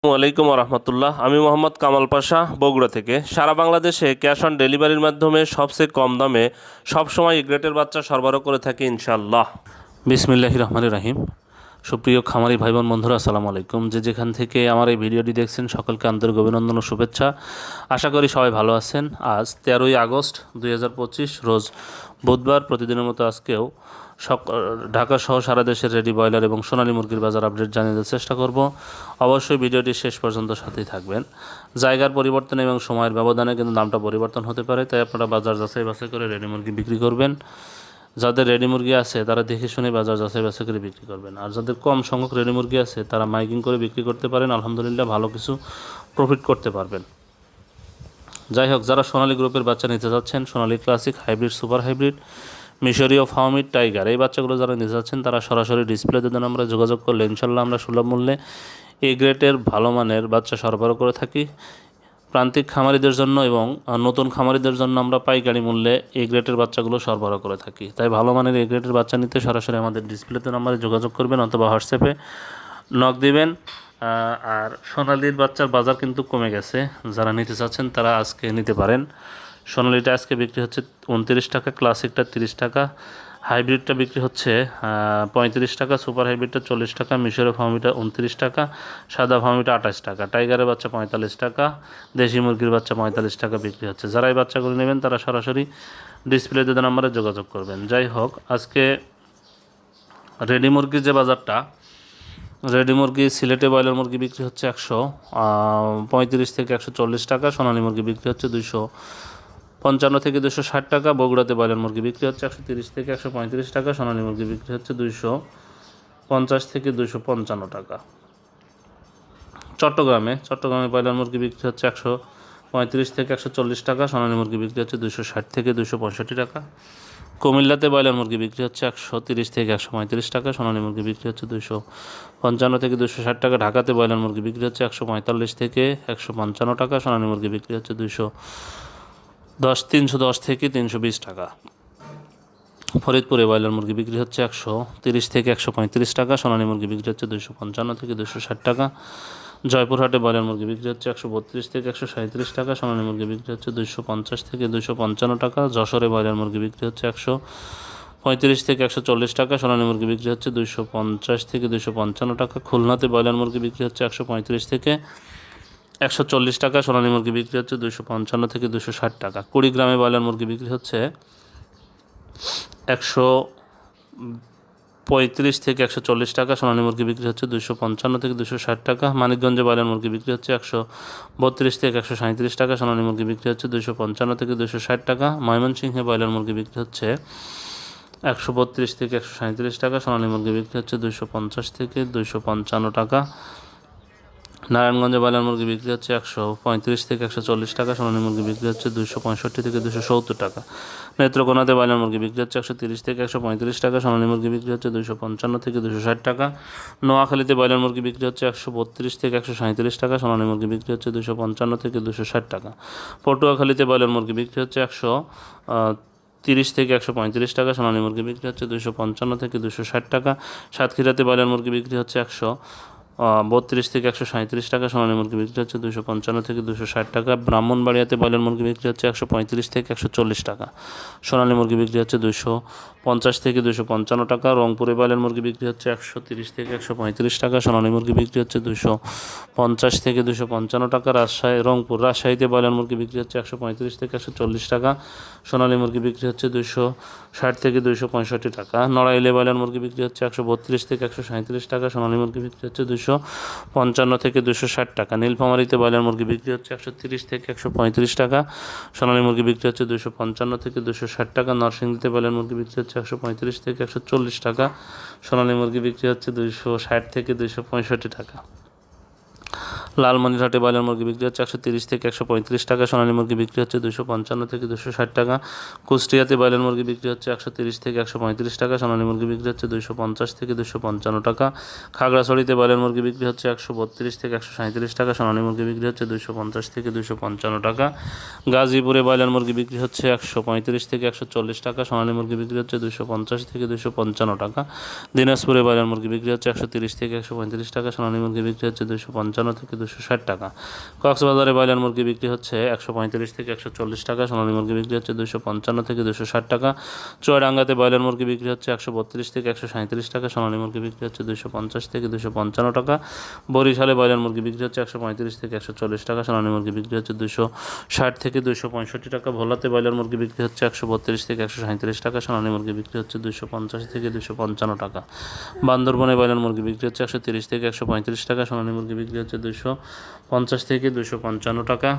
ওয়ালাইকুম রহমতুল্লাহ। আমি মোহাম্মদ কামাল পাশা, বগুড়া থেকে। সারা বাংলাদেশে ক্যাশ অন ডেলিভারির মাধ্যমে সবচেয়ে কম দামে সবসময় গ্রেটের বাচ্চা সরবরাহ করে থাকি ইনশাল্লাহ। বিসমিল্লাহির রহমানির রহিম। সুপ্রিয় খামারি ভাই বোন বন্ধুরা, আসসালামু আলাইকুম। যেখান থেকে আমার এই ভিডিওটি দেখছেন সকলকে আন্তরিক অভিনন্দন ও শুভেচ্ছা। আশা করি সবাই ভালো আছেন। আজ 13ই আগস্ট 2025 রোজ বুধবার। প্রতিদিনের মতো আজকেও ঢাকা সহ সারা দেশের রেডি ব্রয়লার এবং সোনালী মুরগির বাজার আপডেট জানিয়ে দেওয়ার চেষ্টা করব। অবশ্যই ভিডিওটি শেষ পর্যন্ত সাথেই থাকবেন। জায়গার পরিবর্তন এবং সময়ের ব্যবধানে কিন্তু দামটা পরিবর্তন হতে পারে, তাই আপনারা বাজার যাচাই বাছাই করে রেডি মুরগি বিক্রি করবেন। যাদের রেডি মুরগি আছে তারা দেখে শুনে বাজার যাচাই বাছাই করে বিক্রি করবেন। আর যাদের কম সংখ্যক রেডি মুরগি আছে তারা মাইকিং করে বিক্রি করতে পারেন। আলহামদুলিল্লাহ ভালো কিছু প্রফিট করতে পারবেন। যাই হোক, যারা সোনালী গ্রুপের বাচ্চা নিতে যাচ্ছেন, সোনালী ক্লাসিক, হাইব্রিড, সুপার হাইব্রিড, মিশরীয়, ফার্মিড, টাইগার, এই বাচ্চাগুলো যারা নিতে যাচ্ছেন তারা সরাসরি ডিসপ্লেতে দেন আমরা যোগাযোগ করলে ইনশাল্লাহ আমরা সুলভ মূল্যে এই গ্রেটের ভালো মানের বাচ্চা সরবরাহ করে থাকি। প্রান্তিক খামারিদের জন্য এবং নতুন খামারিদের জন্য আমরা পাইকারি মূল্যে এই গ্রেটের বাচ্চাগুলো সরবরাহ করে থাকি। তাই ভালো মানের এই গ্রেটের বাচ্চা নিতে সরাসরি আমাদের ডিসপ্লেতে নাম্বারে যোগাযোগ করবেন অথবা হোয়াটসঅ্যাপে নক দিবেন। আর সোনালির বাচ্চার বাজার কিন্তু কমে গেছে, যারা নিতে চাচ্ছেন তারা আজকে নিতে পারেন। সোনালিটা আজকে বিক্রি হচ্ছে 29 টাকা, ক্লাসিকটা 30 টাকা, হাইব্রিডটা বিক্রি হচ্ছে 35 টাকা, সুপার হাইব্রিডটা 40 টাকা, মিশরের ফার্মিটা 29 টাকা, সাদা ফার্মিটা 28 টাকা, টাইগারের বাচ্চা 45 টাকা, দেশি মুরগির বাচ্চা 45 টাকা বিক্রি হচ্ছে। যারা এই বাচ্চাগুলো নেবেন তারা সরাসরি ডিসপ্লেতে দেওয়া নাম্বারে যোগাযোগ করবেন। যাই হোক, আজকে রেডি মুরগির যে বাজারটা, রেডি মুরগি সিলেটে ব্রয়লার মুরগি বিক্রি হচ্ছে 135 থেকে 140 টাকা, সোনালী মুরগি বিক্রি হচ্ছে 255 থেকে 260 টাকা, বগুড়াতে ব্রয়লার মুরগি বিক্রি হচ্ছে 130 থেকে 135 টাকা, সোনালী মুরগি বিক্রি হচ্ছে 250 থেকে 255 টাকা। চট্টগ্রামে ব্রয়লার মুরগি বিক্রি হচ্ছে 135 থেকে 140 টাকা, সোনালী মুরগি বিক্রি হচ্ছে 260 থেকে 265 টাকা। কুমিল্লাতে ব্রয়লার মুরগি বিক্রি হচ্ছে 130 থেকে 135 টাকা, সোনালী মুরগি বিক্রি হচ্ছে 255 থেকে 260 টাকা। ঢাকাতে ব্রয়লার মুরগি বিক্রি হচ্ছে 145 থেকে 155 টাকা, সোনালী মুরগি বিক্রি হচ্ছে 310 থেকে 320 টাকা। ফরিদপুরে ব্রয়লার মুরগি বিক্রি হচ্ছে 130 থেকে 135 টাকা, সোনালী মুরগি বিক্রি হচ্ছে 255 থেকে 260 টাকা। জয়পুরহাটে ব্রয়লার মুরগি বিক্রি হচ্ছে 132 থেকে 137 টাকা, সোনালী মুরগি বিক্রি হচ্ছে 250 থেকে 255 টাকা। যশোরে ব্রয়লার মুরগি বিক্রি হচ্ছে 135 থেকে 140 টাকা, সোনালী মুরগি বিক্রি হচ্ছে 250 থেকে 255 টাকা। খুলনাতে ব্রয়লার মুরগি বিক্রি হচ্ছে 135 থেকে 140 টাকা, সোনালী মুরগি বিক্রি হচ্ছে 255 থেকে 260 টাকা। কুড়িগ্রামে ব্রয়লার মুরগি বিক্রি হচ্ছে 135 থেকে 140 টাকা, সোনালী মুরগি বিক্রি হচ্ছে 255 থেকে 260 টাকা। মানিকগঞ্জে ব্রয়লার মুরগি বিক্রি হচ্ছে 132 থেকে 137 টাকা, সোনালী মুরগি বিক্রি হচ্ছে 255 থেকে 260 টাকা। ময়মনসিংহে ব্রয়লার মুরগি বিক্রি হচ্ছে 132 থেকে 137 টাকা, সোনালী মুরগি বিক্রি হচ্ছে 250 থেকে 255 টাকা। নারায়ণগঞ্জে ব্রয়লার মুরগি বিক্রি হচ্ছে 135 থেকে 140 টাকা, সোনালী মুরগি বিক্রি হচ্ছে 265 থেকে 270 টাকা। নেত্রকোনাতে ব্রয়লার মুরগি বিক্রি হচ্ছে 130 থেকে 135 টাকা, সোনালী মুরগি বিক্রি হচ্ছে 255 থেকে 260 টাকা। নোয়াখালীতে ব্রয়লার মুরগি বিক্রি হচ্ছে 132 থেকে 137 টাকা, সোনালী মুরগি বিক্রি হচ্ছে 255 থেকে 260 টাকা। পটুয়াখালীতে ব্রয়লার মুরগি বিক্রি হচ্ছে 130 থেকে 135 টাকা, সোনালী মুরগি বিক্রি হচ্ছে 255 থেকে 260 টাকা। সাতক্ষীরাতে ব্রয়লার মুরগি বিক্রি হচ্ছে 132 থেকে 137 টাকা, সোনালী মুরগি বিক্রি হচ্ছে 255 থেকে 260 টাকা। ব্রাহ্মণবাড়িয়াতে ব্রয়লার মুরগি বিক্রি হচ্ছে 135 থেকে 140 টাকা, সোনালী মুরগি বিক্রি হচ্ছে 250 থেকে 255 টাকা। রংপুরে ব্রয়লার মুরগি বিক্রি হচ্ছে 130 থেকে 135 টাকা, সোনালী মুরগি বিক্রি হচ্ছে 250 থেকে 255 টাকা। রাজশাহীতে ব্রয়লার মুরগি বিক্রি হচ্ছে 135 থেকে 140 টাকা, সোনালী মুরগি বিক্রি হচ্ছে 260 থেকে 265 টাকা। নড়াইলে ব্রয়লার মুরগি বিক্রি হচ্ছে 132 থেকে 137 টাকা, সোনালী মুরগি বিক্রি হচ্ছে 255 থেকে 260 টাকা। নীলফামারীতে ব্রয়লার মুরগি বিক্রি হচ্ছে 130 থেকে 135 টাকা, সোনালী মুরগি বিক্রি হচ্ছে 255 থেকে 260 টাকা। নরসিংদীতে ব্রয়লার মুরগি বিক্রি হচ্ছে 135 থেকে 140 টাকা, সোনালী মুরগি বিক্রি হচ্ছে 260 থেকে 265 টাকা। লালমনিরহাটে ব্রয়লার মুরগি বিক্রি হচ্ছে 130 থেকে 135 টাকা, সোনালী মুরগি বিক্রি হচ্ছে 255 থেকে 260 টাকা। কুষ্টিয়াতে ব্রয়লার মুরগি বিক্রি হচ্ছে 130 থেকে 135 টাকা, সোনালী মুরগি বিক্রি হচ্ছে 250 থেকে 255 টাকা। খাগড়াছড়িতে ব্রয়লার মুরগি বিক্রি হচ্ছে 132 থেকে 137 টাকা, সোনালী মুরগি বিক্রি হচ্ছে 250 থেকে 255 টাকা। গাজীপুরে ব্রয়লার মুরগি বিক্রি হচ্ছে 135 থেকে 140 টাকা, সোনালী মুরগি বিক্রি হচ্ছে 250 থেকে 255 টাকা। দিনাজপুরে ব্রয়লার মুরগি বিক্রি হচ্ছে 130 থেকে 135 টাকা, সোনালী মুরগি বিক্রি হচ্ছে 255 থেকে 260 টাকা। কক্সবাজারে ব্রয়লার মুরগি বিক্রি হচ্ছে 135 থেকে 140 টাকা, সোনালী মুরগি বিক্রি হচ্ছে 255 থেকে 260 টাকা। চুয়াডাঙ্গাতে ব্রয়লার মুরগি বিক্রি হচ্ছে 132 থেকে 137 টাকা, সোনালী মুরগি বিক্রি হচ্ছে 250 থেকে 255 টাকা। বরিশালে ব্রয়লার মুরগি বিক্রি হচ্ছে 135 থেকে 140 টাকা, সোনালী মুরগি বিক্রি হচ্ছে 260 থেকে 265 টাকা। ভোলাতে ব্রয়লার মুরগি বিক্রি হচ্ছে 132 থেকে 137 টাকা, সোনালী মুরগি বিক্রি হচ্ছে 250 থেকে 255 টাকা। বান্দরবনে ব্রয়লার মুরগি বিক্রি হচ্ছে 130 থেকে 135 টাকা, সোনালী মুরগি বিক্রি হচ্ছে 250 থেকে 255 টাকা।